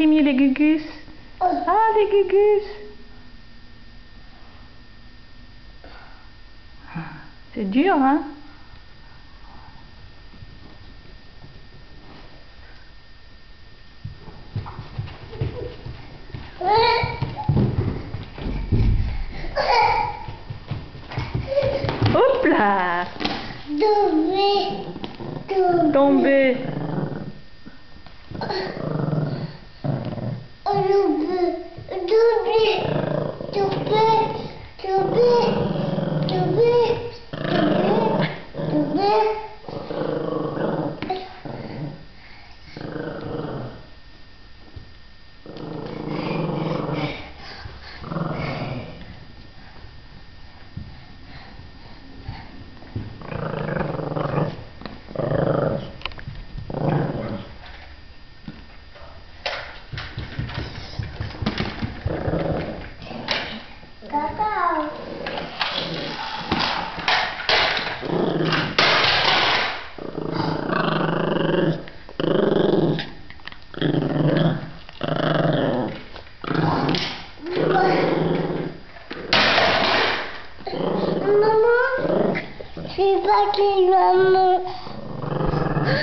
Kimi, les gugus. Ah, les gugus. C'est dur, hein? Hop là! Tombé.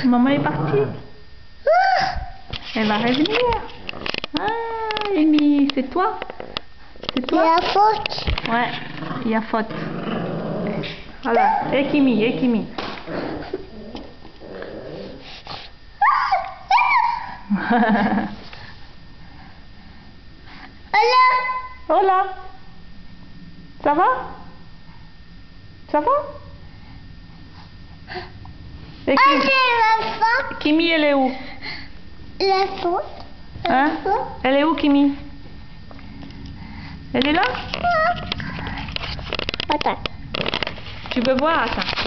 Maman est partie. Elle va revenir. Ah, Amy, c'est toi? C'est toi? Il y a faute. Ouais, il y a faute. Voilà, et Kimi. Hola. Ça va? Ça va? Et Kimi, elle est où? La faute. Hein? Elle est où, Kimi? Elle est là? Attends. Tu peux voir? Attends.